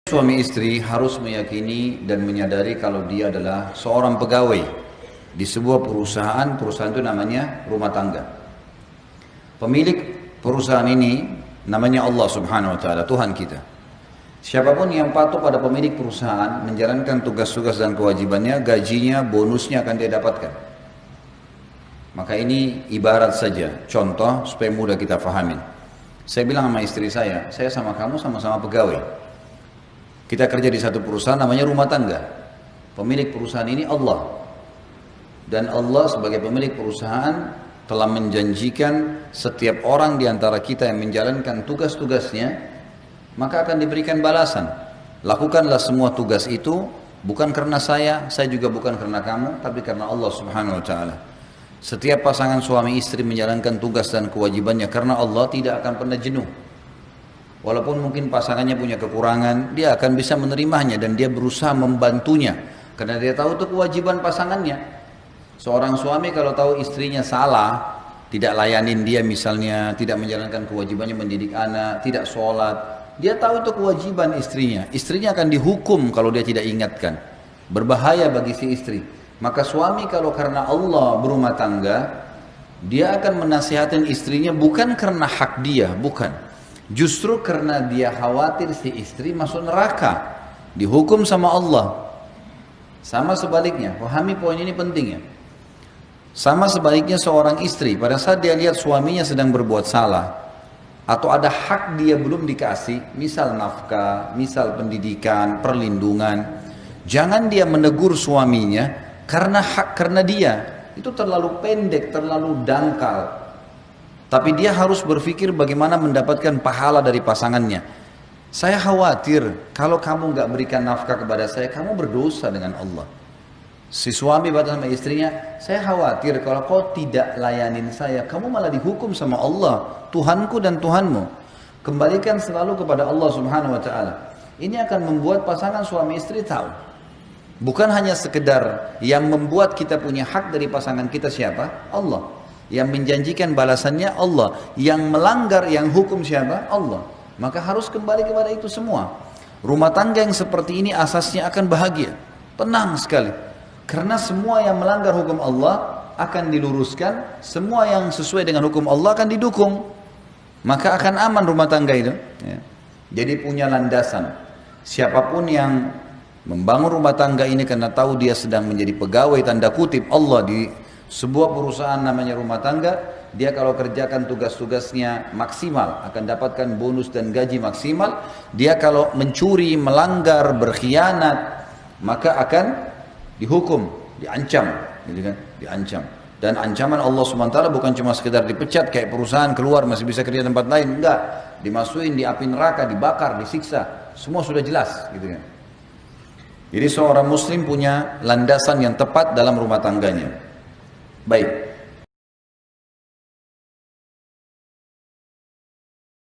Suami istri harus meyakini dan menyadari kalau dia adalah seorang pegawai di sebuah perusahaan. Perusahaan itu namanya rumah tangga. Pemilik perusahaan ini namanya Allah Subhanahu wa taala, Tuhan kita. Siapapun yang patuh pada pemilik perusahaan, menjalankan tugas-tugas dan kewajibannya, gajinya, bonusnya akan dia dapatkan. Maka ini ibarat saja, contoh supaya mudah kita fahamin. Saya bilang sama istri saya sama kamu sama-sama pegawai. Kita kerja di satu perusahaan namanya rumah tangga. Pemilik perusahaan ini Allah. Dan Allah sebagai pemilik perusahaan telah menjanjikan setiap orang di antara kita yang menjalankan tugas-tugasnya, maka akan diberikan balasan. Lakukanlah semua tugas itu, bukan karena saya juga bukan karena kamu, tapi karena Allah Subhanahu wa taala. Setiap pasangan suami istri menjalankan tugas dan kewajibannya karena Allah tidak akan pernah jenuh. Walaupun mungkin pasangannya punya kekurangan, dia akan bisa menerimanya dan dia berusaha membantunya. Karena dia tahu itu kewajiban pasangannya. Seorang suami kalau tahu istrinya salah, tidak layanin dia misalnya, tidak menjalankan kewajibannya mendidik anak, tidak sholat, dia tahu itu kewajiban istrinya. Istrinya akan dihukum kalau dia tidak ingatkan. Berbahaya bagi si istri. Maka suami kalau karena Allah berumah tangga, dia akan menasihatin istrinya bukan karena hak dia, bukan. Justru karena dia khawatir si istri masuk neraka, dihukum sama Allah. Sama sebaliknya, pahami poin ini penting ya. Sama sebaliknya seorang istri, pada saat dia lihat suaminya sedang berbuat salah, atau ada hak dia belum dikasih, misal nafkah, misal pendidikan, perlindungan, jangan dia menegur suaminya karena dia. Itu terlalu pendek, terlalu dangkal. Tapi dia harus berpikir bagaimana mendapatkan pahala dari pasangannya. Saya khawatir kalau kamu nggak berikan nafkah kepada saya, kamu berdosa dengan Allah. Si suami berkata sama istrinya, saya khawatir kalau kau tidak layanin saya, kamu malah dihukum sama Allah, Tuhanku dan Tuhanmu. Kembalikan selalu kepada Allah Subhanahu wa taala. Ini akan membuat pasangan suami istri tahu. Bukan hanya sekedar yang membuat kita punya hak dari pasangan kita siapa? Allah. Yang menjanjikan balasannya Allah, yang melanggar, yang hukum siapa? Allah. Maka harus kembali kepada itu semua. Rumah tangga yang seperti ini asasnya akan bahagia, tenang sekali. Karena semua yang melanggar hukum Allah akan diluruskan, semua yang sesuai dengan hukum Allah akan didukung. Maka akan aman rumah tangga itu. Ya. Jadi punya landasan. Siapapun yang membangun rumah tangga ini karena tahu dia sedang menjadi pegawai tanda kutip Allah di sebuah perusahaan namanya rumah tangga, dia kalau kerjakan tugas-tugasnya maksimal akan dapatkan bonus dan gaji maksimal. Dia kalau mencuri, melanggar, berkhianat, maka akan dihukum, diancam, gitu kan? Diancam. Dan ancaman Allah SWT bukan cuma sekedar dipecat kayak perusahaan keluar masih bisa kerja tempat lain, enggak. Dimasukin di api neraka, dibakar, disiksa, semua sudah jelas, gitu kan? Jadi seorang muslim punya landasan yang tepat dalam rumah tangganya. Baik.